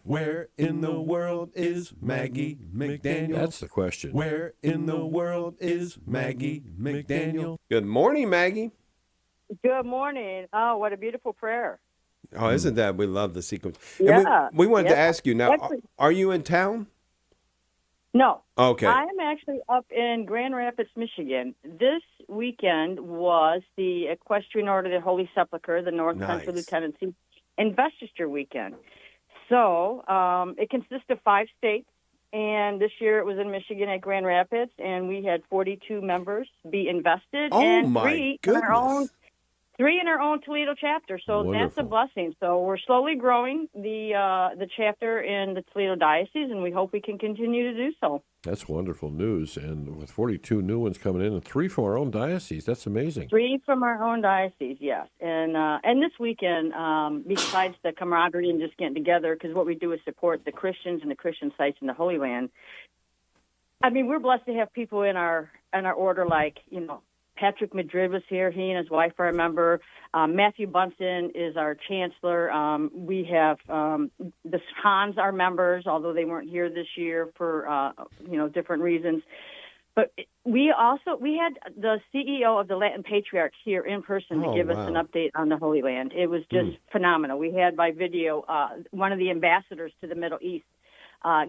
Where in the world is Maggie McDaniel? That's the question. Where in the world is Maggie McDaniel? Good morning, Maggie. Good morning. Oh, what a beautiful prayer. Oh, isn't that? We love the sequence. Yeah. And we wanted to Yeah. ask you now, are you in town? No. Okay. I am actually up in Grand Rapids, Michigan. This weekend was the Equestrian Order, the Holy Sepulchre, the North Central Lieutenancy Investiture weekend. So it consists of 5 states, and this year it was in Michigan at Grand Rapids, and we had 42 members be invested, and my goodness. 3 in our own Toledo chapter. So Wonderful. That's a blessing. So we're slowly growing the chapter in the Toledo Diocese, and we hope we can continue to do so. That's wonderful news. And with 42 new ones coming in and 3 from our own diocese, that's amazing. 3 from our own diocese, yes. And this weekend, besides the camaraderie and just getting together, because what we do is support the Christians and the Christian sites in the Holy Land. I mean, we're blessed to have people in our order like, Patrick Madrid was here. He and his wife are a member. Matthew Bunsen is our chancellor. We have the Hans are members, although they weren't here this year for different reasons. But we had the CEO of the Latin Patriarch here in person to give us an update on the Holy Land. It was just phenomenal. We had by video one of the ambassadors to the Middle East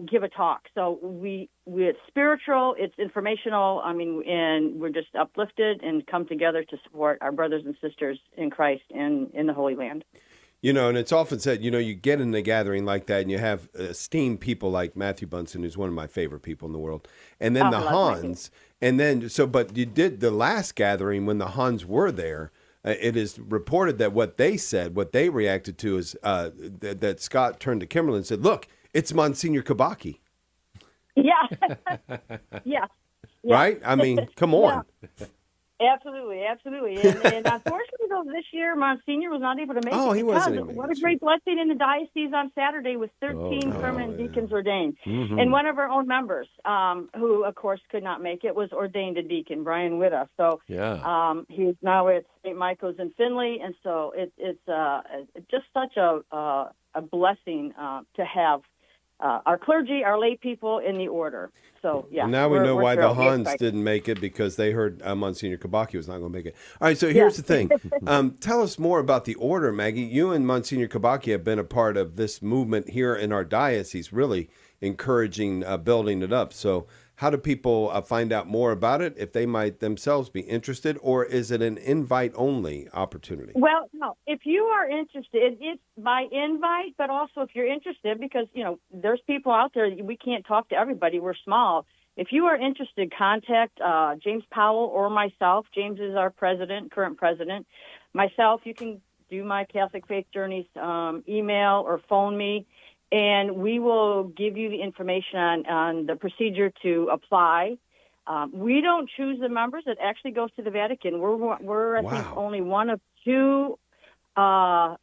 give a talk. So it's spiritual, it's informational, and we're just uplifted and come together to support our brothers and sisters in Christ and in the Holy Land. And it's often said, you get in a gathering like that and you have esteemed people like Matthew Bunsen, who's one of my favorite people in the world, and then the Hans, and then, but you did the last gathering when the Hans were there. It is reported that what they said, what they reacted to is that Scott turned to Kimberly and said, "Look, it's Monsignor Kabaki." Yeah. Yeah. Right? I mean, come on. Yeah. Absolutely. And unfortunately, though, this year, Monsignor was not able to make it. Oh, he wasn't able to What a great blessing in the diocese on Saturday with 13 permanent deacons ordained. Mm-hmm. And one of our own members, who, of course, could not make it, was ordained a deacon, Brian Witta. So he's now at St. Michael's in Findlay. And so it's just such a blessing to have our clergy, our lay people in the order. So, yeah. And now we know why the Hans didn't make it, because they heard Monsignor Kabaki was not going to make it. All right, so here's the thing. Tell us more about the order, Maggie. You and Monsignor Kabaki have been a part of this movement here in our diocese, really encouraging building it up. So how do people find out more about it, if they might themselves be interested, or is it an invite-only opportunity? Well, no. If you are interested, it's by invite, but also if you're interested, because, there's people out there, we can't talk to everybody. We're small. If you are interested, contact James Powell or myself. James is our current president. Myself, you can do my Catholic Faith Journeys email or phone me, and we will give you the information on the procedure to apply. We don't choose the members. It actually goes to the Vatican. We're I think, only one of 2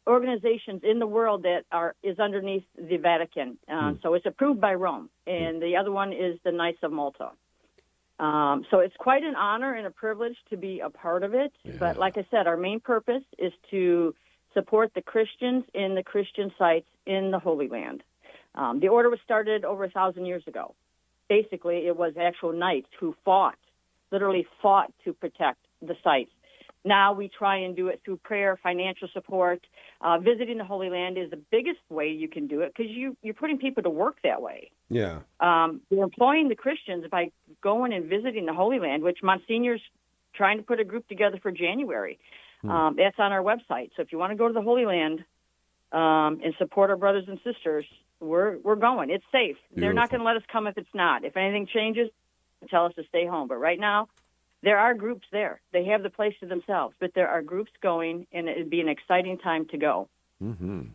organizations in the world that is underneath the Vatican. So it's approved by Rome, and the other one is the Knights of Malta. So it's quite an honor and a privilege to be a part of it. Yeah. But like I said, our main purpose is to support the Christians in the Christian sites in the Holy Land. The order was started over 1,000 years ago. Basically, it was actual knights who literally fought to protect the sites. Now we try and do it through prayer, financial support. Visiting the Holy Land is the biggest way you can do it, because you're putting people to work that way. Yeah. You're employing the Christians by going and visiting the Holy Land, which Monsignor's trying to put a group together for January. That's on our website. So if you want to go to the Holy Land and support our brothers and sisters, we're going. It's safe. Beautiful. They're not going to let us come if it's not. If anything changes, tell us to stay home. But right now, there are groups there. They have the place to themselves, but there are groups going, and it'd be an exciting time to go. Mm-hmm.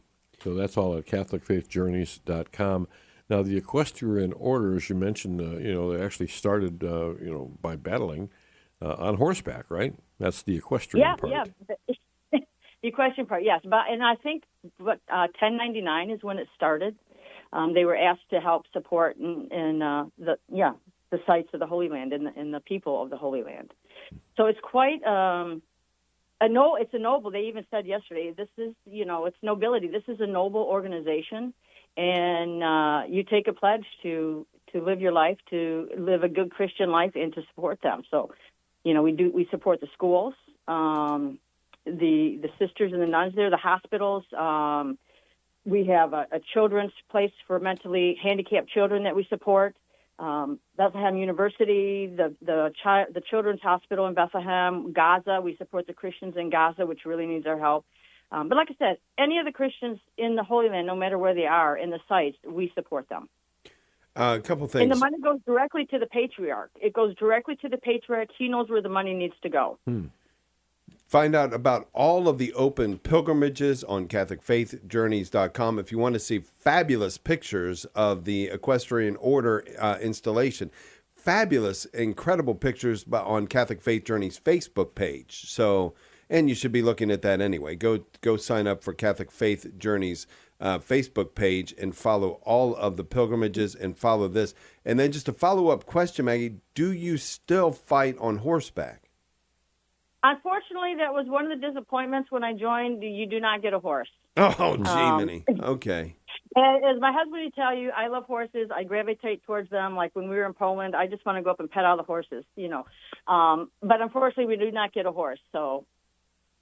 So that's all at CatholicFaithJourneys.com. Now, the Equestrian Order, as you mentioned, they actually started, by battling on horseback, right? That's the equestrian part. Yeah. The equestrian part, yes. And I think 1099 is when it started. They were asked to help support the sites of the Holy Land and the people of the Holy Land. So it's quite it's a noble. They even said yesterday, this is, it's nobility. This is a noble organization, and you take a pledge to live your life, to live a good Christian life, and to support them. So, we support the schools, the sisters and the nuns there, the hospitals. We have a children's place for mentally handicapped children that we support. Bethlehem University, the Children's Hospital in Bethlehem, Gaza. We support the Christians in Gaza, which really needs our help. But like I said, any of the Christians in the Holy Land, no matter where they are, in the sites, we support them. A couple things. And the money goes directly to the patriarch. It goes directly to the patriarch. He knows where the money needs to go. Find out about all of the open pilgrimages on CatholicFaithJourneys.com. If you want to see fabulous pictures of the Equestrian Order installation, fabulous, incredible pictures on Catholic Faith Journeys Facebook page. So, and you should be looking at that anyway. Go sign up for Catholic Faith Journeys Facebook page and follow all of the pilgrimages and follow this. And then just a follow-up question, Maggie, do you still fight on horseback? Unfortunately, that was one of the disappointments when I joined. You do not get a horse. Oh, gee, okay. As my husband would tell you, I love horses. I gravitate towards them. Like when we were in Poland, I just want to go up and pet all the horses, But unfortunately, we do not get a horse. So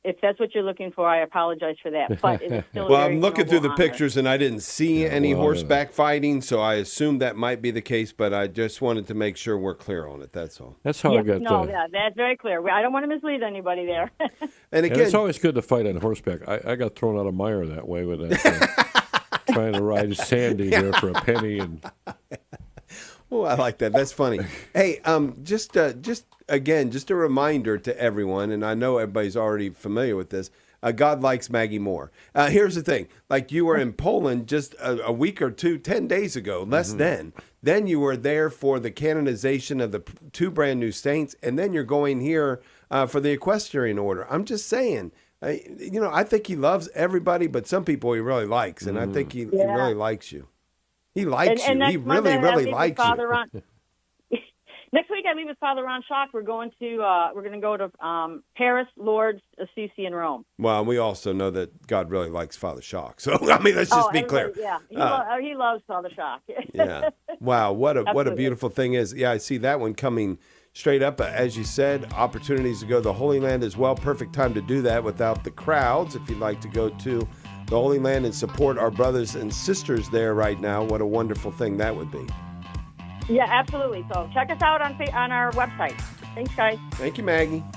if that's what you're looking for, I apologize for that. But it is still well, I'm looking through the pictures, and I didn't see any horseback fighting, so I assumed that might be the case, but I just wanted to make sure we're clear on it, that's all. That's how I got that's very clear. I don't want to mislead anybody there. And again, it's always good to fight on horseback. I got thrown out of Meyer that way with that, trying to ride Sandy here for a penny. And oh, I like that. That's funny. Hey, just a reminder to everyone, and I know everybody's already familiar with this. God likes Maggie more. Here's the thing. Like you were in Poland just a week or 10 days ago, less than. Then you were there for the canonization of the 2 brand new saints, and then you're going here for the Equestrian Order. I'm just saying, I think he loves everybody, but some people he really likes, and I think he really likes you. He likes you. He really likes you. Next week I leave with Father Ron Schock. We're going to go to Paris, Lourdes, Assisi, and Rome. Well, we also know that God really likes Father Schock. So I mean, let's just be clear. Yeah, he loves Father Schock. Yeah. Wow, what a beautiful thing is. Yeah, I see that one coming straight up. As you said, opportunities to go to the Holy Land as well. Perfect time to do that without the crowds. If you'd like to go to the Holy Land and support our brothers and sisters there right now, what a wonderful thing that would be. Yeah, absolutely. So check us out on our website. Thanks, guys. Thank you, Maggie.